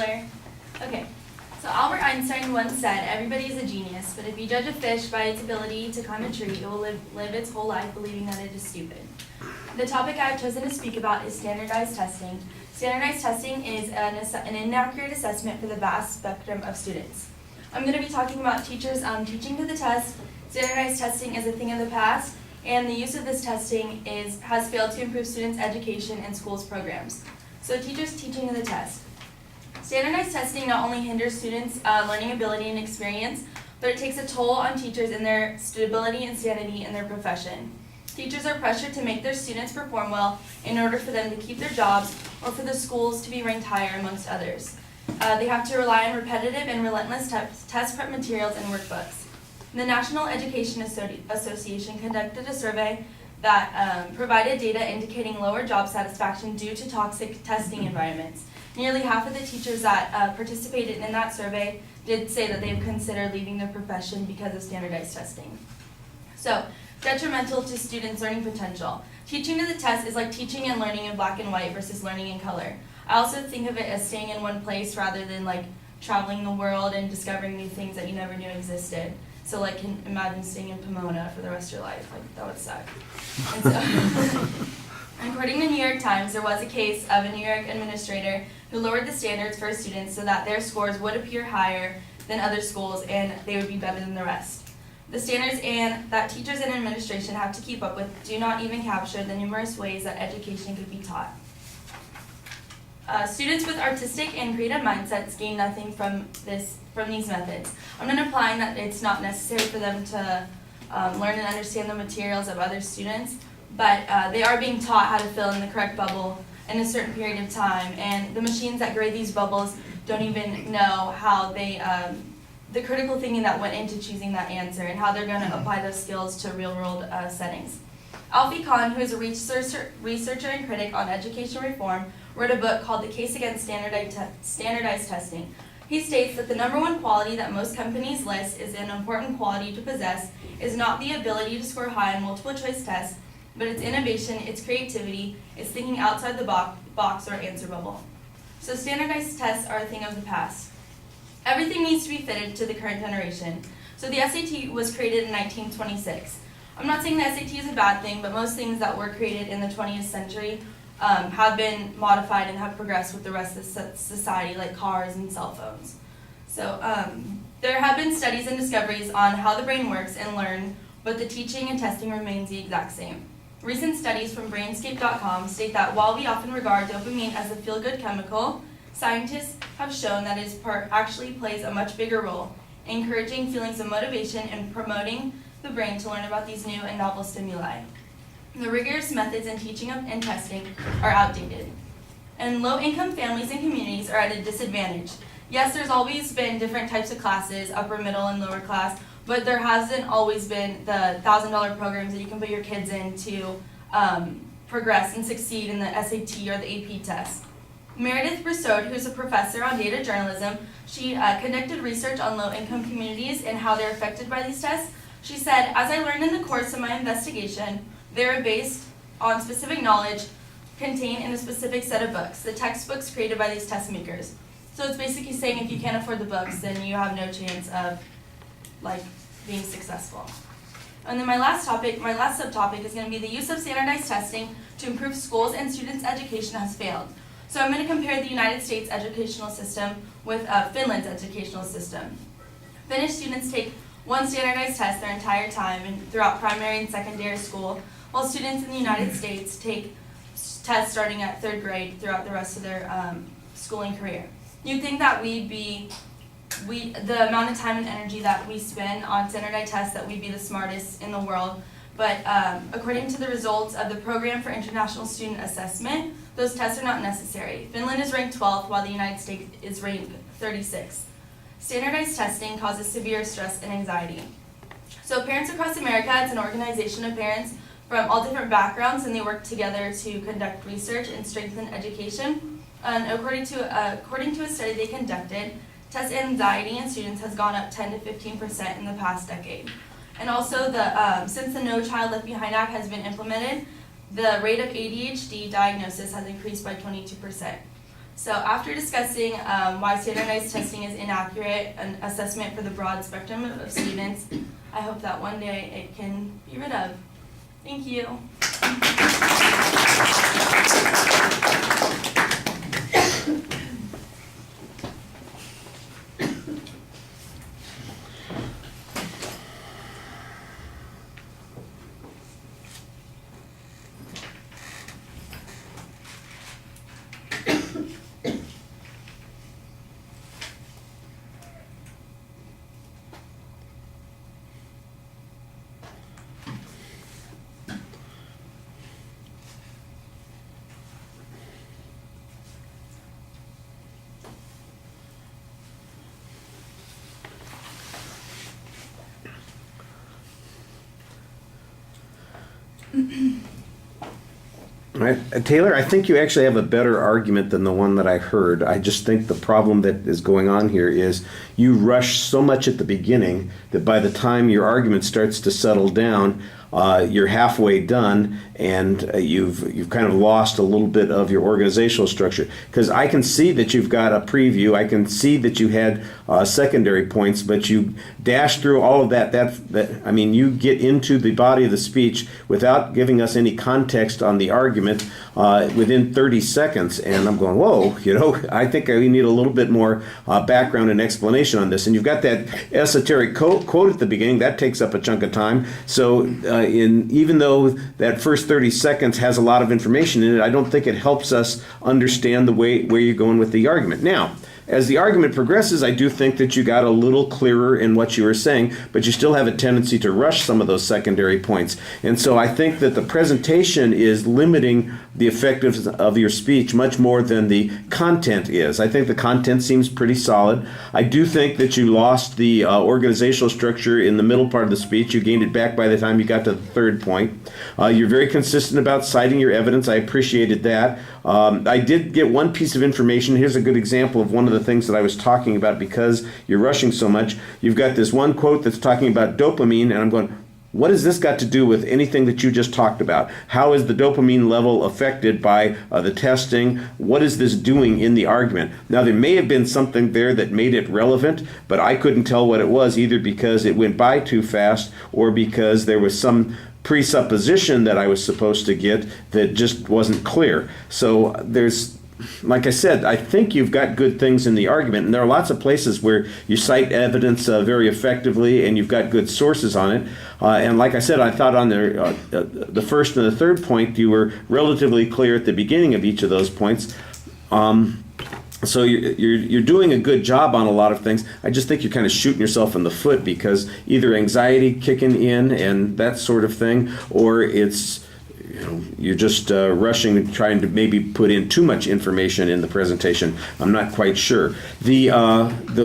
Taylor. Okay, so Albert Einstein once said, everybody is a genius, but if you judge a fish by its ability to climb a tree, it will live its whole life believing that it is stupid. The topic I've chosen to speak about is standardized testing. Standardized testing is an inaccurate assessment for the vast spectrum of students. I'm going to be talking about teachers teaching to the test. Standardized testing is a thing of the past, and the use of this testing has failed to improve students' education and schools' programs. So teachers teaching to the test. Standardized testing not only hinders students' learning ability and experience, but it takes a toll on teachers in their stability and sanity in their profession. Teachers are pressured to make their students perform well in order for them to keep their jobs or for the schools to be ranked higher amongst others. They have to rely on repetitive and relentless test prep materials and workbooks. The National Education Association conducted a survey that provided data indicating lower job satisfaction due to toxic testing environments. Nearly half of the teachers that participated in that survey did say that they've considered leaving their profession because of standardized testing. So, detrimental to students' learning potential. Teaching to the test is like teaching and learning in black and white versus learning in color. I also think of it as staying in one place rather than like traveling the world and discovering new things that you never knew existed. So like imagine staying in Pomona for the rest of your life, like that would suck. And so, according to New York Times, there was a case of a New York administrator who lowered the standards for students so that their scores would appear higher than other schools and they would be better than the rest. The standards that teachers and administration have to keep up with do not even capture the numerous ways that education could be taught. Students with artistic and creative mindsets gain nothing from these methods. I'm not implying that it's not necessary for them to learn and understand the materials of other students, but they are being taught how to fill in the correct bubble in a certain period of time, and the machines that grade these bubbles don't even know how the critical thinking that went into choosing that answer and how they're going to apply those skills to real-world settings. Alfie Kahn, who is a researcher and critic on education reform, wrote a book called The Case Against Standardized Testing. He states that the number one quality that most companies list as an important quality to possess is not the ability to score high on multiple choice tests, but its innovation, its creativity, its thinking outside the box or answer bubble. So standardized tests are a thing of the past. Everything needs to be fitted to the current generation. So the SAT was created in 1926. I'm not saying the SAT is a bad thing, but most things that were created in the 20th century have been modified and have progressed with the rest of society, like cars and cell phones. So there have been studies and discoveries on how the brain works and learn, but the teaching and testing remains the exact same. Recent studies from Brainscape.com state that while we often regard dopamine as a feel-good chemical, scientists have shown that its part actually plays a much bigger role, encouraging feelings of motivation and promoting the brain to learn about these new and novel stimuli. The rigorous methods in teaching and testing are outdated, and low-income families and communities are at a disadvantage. Yes, there's always been different types of classes, upper, middle, and lower class, but there hasn't always been the $1,000 programs that you can put your kids in to progress and succeed in the SAT or the AP test. Meredith Brousseau, who's a professor on data journalism, she conducted research on low-income communities and how they're affected by these tests. She said, as I learned in the course of my investigation, they are based on specific knowledge contained in a specific set of books, the textbooks created by these test makers. So it's basically saying if you can't afford the books, then you have no chance of being successful. And then my last subtopic is going to be the use of standardized testing to improve schools and students' education has failed. So I'm going to compare the United States educational system with Finland's educational system. Finnish students take one standardized test their entire time and throughout primary and secondary school, while students in the United States take tests starting at 3rd grade throughout the rest of their schooling career. You'd think that the amount of time and energy that we spend on standardized tests that we'd be the smartest in the world, but according to the results of the Program for International Student Assessment, those tests are not necessary. Finland is ranked 12th, while the United States is ranked 36th. Standardized testing causes severe stress and anxiety. So Parents Across America, it's an organization of parents from all different backgrounds, and they work together to conduct research and strengthen education. And according to a study they conducted, test anxiety in students has gone up 10 to 15% in the past decade. And also, since the No Child Left Behind Act has been implemented, the rate of ADHD diagnosis has increased by 22%. So after discussing why standardized testing is inaccurate, an assessment for the broad spectrum of students, I hope that one day it can be rid of. Thank you. Taylor, I think you actually have a better argument than the one that I heard. I just think the problem that is going on here is you rush so much at the beginning that by the time your argument starts to settle down, you're halfway done, and you've kind of lost a little bit of your organizational structure. Because I can see that you've got a preview, I can see that you had secondary points, but you dash through all of that. I mean, you get into the body of the speech without giving us any context on the argument within 30 seconds, and I'm going, whoa, I think we need a little bit more background and explanation on this. And you've got that esoteric quote at the beginning that takes up a chunk of time. So even though that first 30 seconds has a lot of information in it, I don't think it helps us understand the way where you're going with the argument. Now, as the argument progresses, I do think that you got a little clearer in what you were saying, but you still have a tendency to rush some of those secondary points. And so I think that the presentation is limiting the effectiveness of your speech much more than the content is. I think the content seems pretty solid. I do think that you lost the organizational structure in the middle part of the speech. You gained it back by the time you got to the third point. You're very consistent about citing your evidence. I appreciated that. I did get one piece of information. Here's a good example of one of the things that I was talking about because you're rushing so much. You've got this one quote that's talking about dopamine, and I'm going, what has this got to do with anything that you just talked about? How is the dopamine level affected by the testing? What is this doing in the argument? Now, there may have been something there that made it relevant, but I couldn't tell what it was, either because it went by too fast or because there was some presupposition that I was supposed to get that just wasn't clear. So like I said, I think you've got good things in the argument, and there are lots of places where you cite evidence very effectively, and you've got good sources on it. And like I said, I thought on the first and the third point, you were relatively clear at the beginning of each of those points. So you're doing a good job on a lot of things. I just think you're kind of shooting yourself in the foot because either anxiety kicking in and that sort of thing, or it's you're just rushing and trying to maybe put in too much information in the presentation. I'm not quite sure. The